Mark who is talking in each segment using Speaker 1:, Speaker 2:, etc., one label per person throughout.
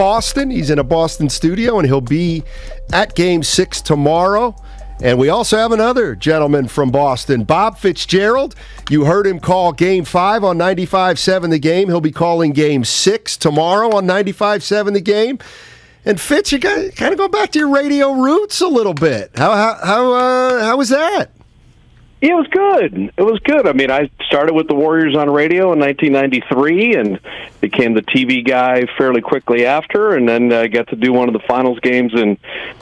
Speaker 1: Boston. He's in a Boston studio, and he'll be at Game 6 tomorrow. And we also have another gentleman from Boston, Bob Fitzgerald. You heard him call Game 5 on 95.7 The Game. He'll be calling Game 6 tomorrow on 95.7 The Game. And Fitz, you got kind of go back to your radio roots a little bit. How was that?
Speaker 2: Yeah, it was good. It was good. I mean, I started with the Warriors on radio in 1993 and became the TV guy fairly quickly after, and then got to do one of the finals games in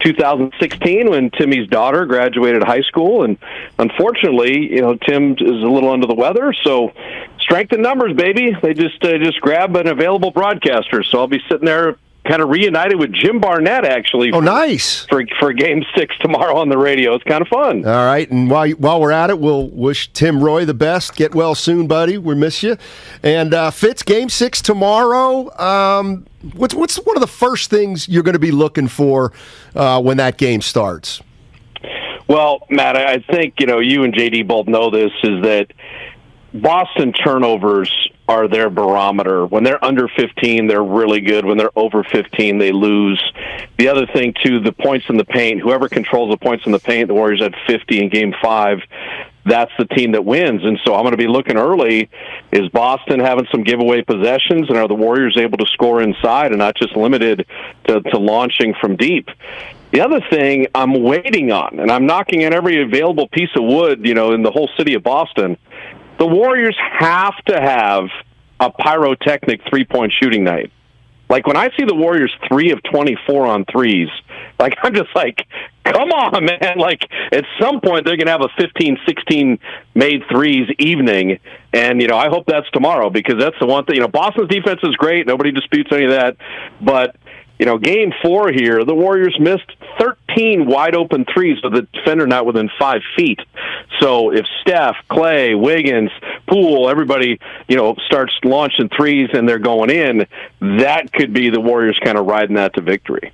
Speaker 2: 2016 when Timmy's daughter graduated high school. And unfortunately, Tim is a little under the weather, so strength in numbers, baby. They just grab an available broadcaster. So I'll be sitting there kind of reunited with Jim Barnett, actually.
Speaker 1: Oh, nice.
Speaker 2: For Game 6 tomorrow on the radio. It's kind of fun.
Speaker 1: All right, and while we're at it, we'll wish Tim Roy the best. Get well soon, buddy. We miss you. And Fitz, Game 6 tomorrow. What's one of the first things you're going to be looking for when that game starts?
Speaker 2: Well, Matt, I think, you and JD both know this, is that Boston turnovers are their barometer. When they're under 15, they're really good. When they're over 15, they lose. The other thing, too, the points in the paint. Whoever controls the points in the paint, the Warriors had 50 in Game 5. That's the team that wins. And so I'm going to be looking early. Is Boston having some giveaway possessions, and are the Warriors able to score inside and not just limited to launching from deep? The other thing I'm waiting on, and I'm knocking on every available piece of wood, in the whole city of Boston, the Warriors have to have a pyrotechnic three-point shooting night. Like, when I see the Warriors 3 of 24 on threes, I'm just like, come on, man. At some point, they're going to have a 15, 16 made threes evening. And, I hope that's tomorrow, because that's the one thing. Boston's defense is great. Nobody disputes any of that. But, Game 4 here, the Warriors missed 13 wide-open threes with the defender not within 5 feet. So if Steph, Clay, Wiggins, Poole, everybody, starts launching threes and they're going in, that could be the Warriors kind of riding that to victory.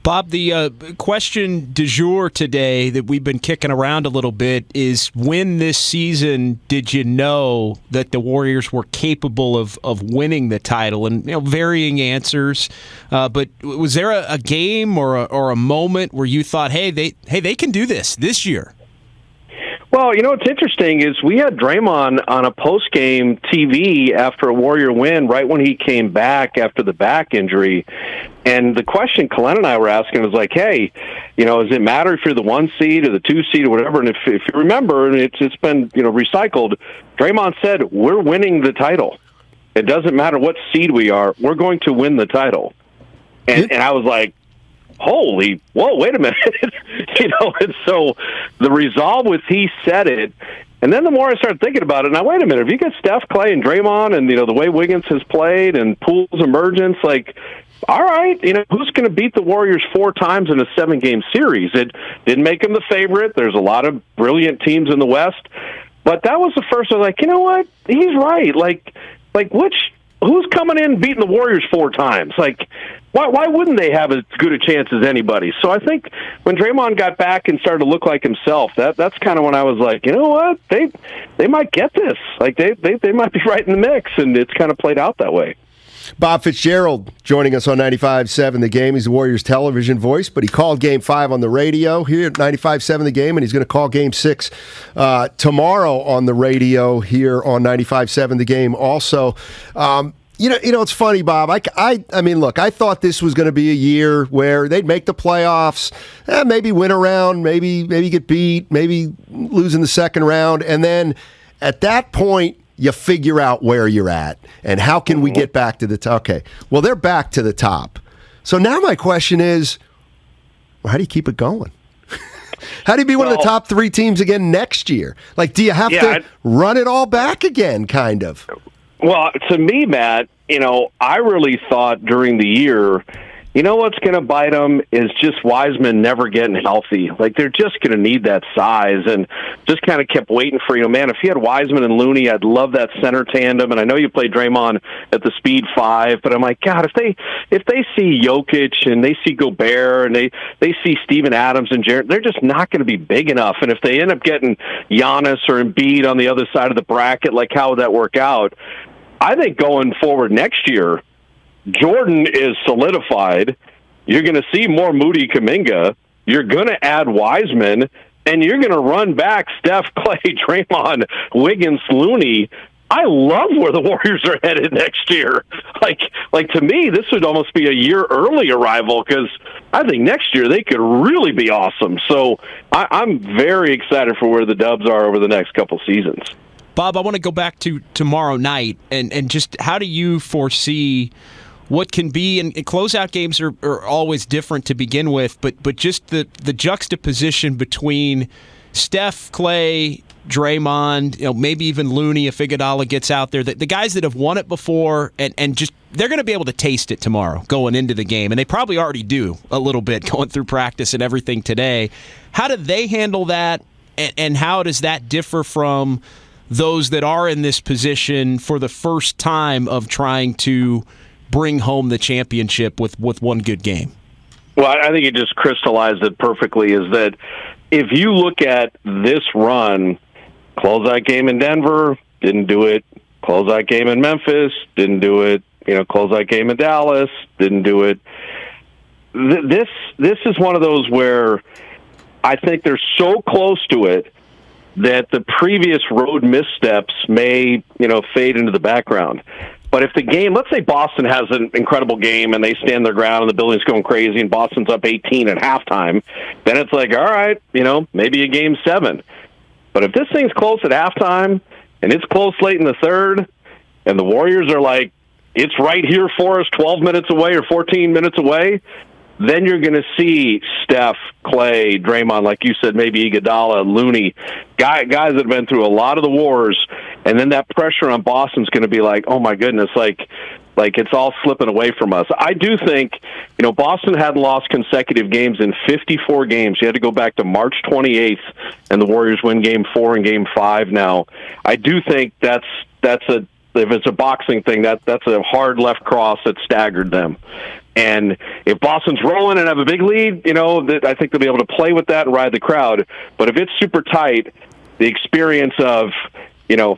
Speaker 3: Bob, the question du jour today that we've been kicking around a little bit is, when this season did you know that the Warriors were capable of winning the title? And varying answers, but was there a game or a moment where you thought, hey, they can do this year?
Speaker 2: Well, what's interesting is we had Draymond on a post-game TV after a Warrior win right when he came back after the back injury. And the question Colin and I were asking was like, hey, does it matter if you're the 1 seed or the 2 seed or whatever? And if you remember, and it's been recycled, Draymond said, we're winning the title. It doesn't matter what seed we are. We're going to win the title. And I was like, whoa, wait a minute. And so the resolve was he said it. And then the more I started thinking about it, now, wait a minute, if you get Steph, Clay, and Draymond, and, the way Wiggins has played and Poole's emergence, all right, who's going to beat the Warriors 4 times in a 7-game series? It didn't make them the favorite. There's a lot of brilliant teams in the West. But that was the first, I was like, you know what? He's right. Who's coming in beating the Warriors 4 times? Why wouldn't they have as good a chance as anybody? So I think when Draymond got back and started to look like himself, that's kind of when I was like, you know what? They might get this. They might be right in the mix, and it's kind of played out that way.
Speaker 1: Bob Fitzgerald joining us on 95.7 The Game. He's the Warriors television voice, but he called Game 5 on the radio here at 95.7 The Game, and he's going to call Game 6 tomorrow on the radio here on 95.7 The Game also. It's funny, Bob. I mean, look, I thought this was going to be a year where they'd make the playoffs, maybe win a round, maybe get beat, maybe lose in the second round, and then at that point, you figure out where you're at and how can we get back to the top. Okay, well, they're back to the top. So now my question is, how do you keep it going? How do you be one of the top 3 teams again next year? Do you have to run it all back again, kind of?
Speaker 2: Well, to me, Matt, I really thought during the year, what's going to bite them is just Wiseman never getting healthy. They're just going to need that size, and just kind of kept waiting for, if you had Wiseman and Looney, I'd love that center tandem. And I know you play Draymond at the speed 5, but I'm like, God, if they see Jokic and they see Gobert and they see Steven Adams and Jarrett, they're just not going to be big enough. And if they end up getting Giannis or Embiid on the other side of the bracket, how would that work out? I think going forward next year, Jordan is solidified. You're going to see more Moody Kuminga. You're going to add Wiseman, and you're going to run back Steph, Clay, Draymond, Wiggins, Looney. I love where the Warriors are headed next year. Like to me, this would almost be a year early arrival because I think next year they could really be awesome. So I'm very excited for where the Dubs are over the next couple seasons.
Speaker 3: Bob, I want to go back to tomorrow night and just how do you foresee what can be, and closeout games are always different to begin with, but just the juxtaposition between Steph, Clay, Draymond, maybe even Looney if Iguodala gets out there, the guys that have won it before, and just they're going to be able to taste it tomorrow going into the game, and they probably already do a little bit going through practice and everything today. How do they handle that, and how does that differ from those that are in this position for the first time of trying to bring home the championship with one good game?
Speaker 2: Well, I think it just crystallized it perfectly, is that if you look at this run, closeout game in Denver, didn't do it. Closeout game in Memphis, didn't do it. Closeout game in Dallas, didn't do it. This is one of those where I think they're so close to it that the previous road missteps may, fade into the background. But if the game, let's say Boston has an incredible game and they stand their ground and the building's going crazy and Boston's up 18 at halftime, then it's like, all right, maybe a game 7. But if this thing's close at halftime and it's close late in the third and the Warriors are like, it's right here for us 12 minutes away or 14 minutes away, then you're going to see Steph, Clay, Draymond, like you said, maybe Iguodala, Looney, guys that have been through a lot of the wars, and then that pressure on Boston's going to be like, oh my goodness, like it's all slipping away from us. I do think, Boston hadn't lost consecutive games in 54 games. You had to go back to March 28th, and the Warriors win Game 4 and Game 5 now. I do think that's if it's a boxing thing, that's a hard left cross that staggered them. And if Boston's rolling and have a big lead, I think they'll be able to play with that and ride the crowd. But if it's super tight, the experience of,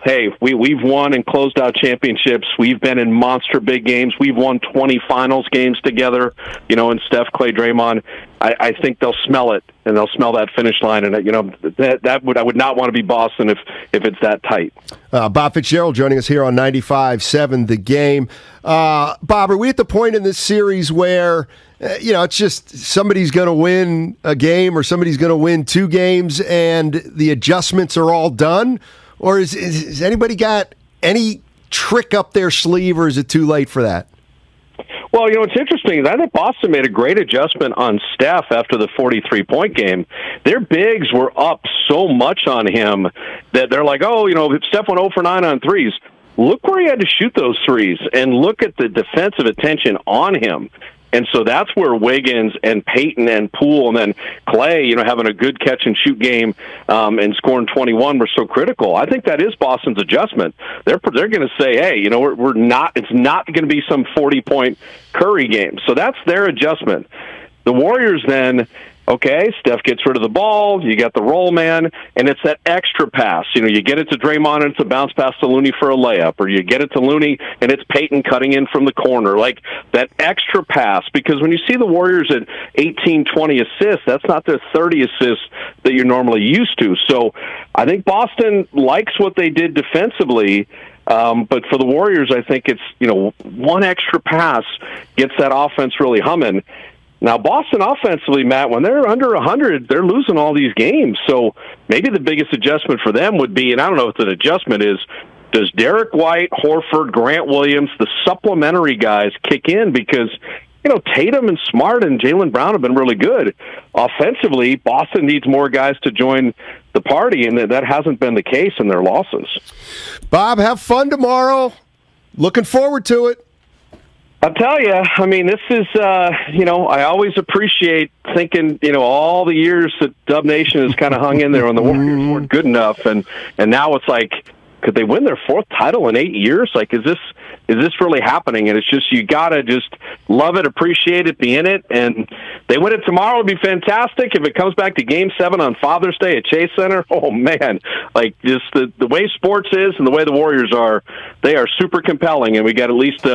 Speaker 2: hey, we've won and closed out championships. We've been in monster big games. We've won 20 finals games together, in Steph, Clay, Draymond. I think they'll smell it, and they'll smell that finish line. And, I would not want to be Boston if it's that tight.
Speaker 1: Bob Fitzgerald joining us here on 95.7 The Game. Bob, are we at the point in this series where, it's just somebody's going to win a game or somebody's going to win 2 games and the adjustments are all done? Or has anybody got any trick up their sleeve, or is it too late for that?
Speaker 2: Well, what's interesting is I think Boston made a great adjustment on Steph after the 43-point game. Their bigs were up so much on him that they're like, if Steph went 0 for 9 on threes, look where he had to shoot those threes and look at the defensive attention on him. And so that's where Wiggins and Peyton and Poole and then Clay, having a good catch-and-shoot game and scoring 21 were so critical. I think that is Boston's adjustment. They're going to say, hey, we're not. It's not going to be some 40-point Curry game. So that's their adjustment. The Warriors then. Okay, Steph gets rid of the ball, you got the roll man, and it's that extra pass. You get it to Draymond and it's a bounce pass to Looney for a layup, or you get it to Looney and it's Peyton cutting in from the corner. Like that extra pass, because when you see the Warriors at 18, 20 assists, that's not their 30 assists that you're normally used to. So I think Boston likes what they did defensively. But for the Warriors, I think it's, one extra pass gets that offense really humming. Now, Boston offensively, Matt, when they're under 100, they're losing all these games. So maybe the biggest adjustment for them would be, and I don't know what an adjustment is, does Derek White, Horford, Grant Williams, the supplementary guys kick in? Because, Tatum and Smart and Jaylen Brown have been really good. Offensively, Boston needs more guys to join the party, and that hasn't been the case in their losses.
Speaker 1: Bob, have fun tomorrow. Looking forward to it.
Speaker 2: I'll tell you, this is, I always appreciate thinking, all the years that Dub Nation has kind of hung in there when the Warriors weren't good enough. And now it's like, could they win their 4th title in 8 years? Like, is this really happening? And it's just, you got to just love it, appreciate it, be in it. And they win it tomorrow, it'd be fantastic. If it comes back to Game 7 on Father's Day at Chase Center, oh, man. Like, just the way sports is and the way the Warriors are, they are super compelling. And we got at least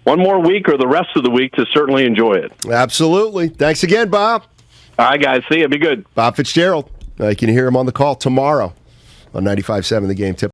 Speaker 2: one more week or the rest of the week to certainly enjoy it.
Speaker 1: Absolutely. Thanks again, Bob.
Speaker 2: All right, guys. See you. Be good.
Speaker 1: Bob Fitzgerald. You can hear him on the call tomorrow on 95.7 The Game.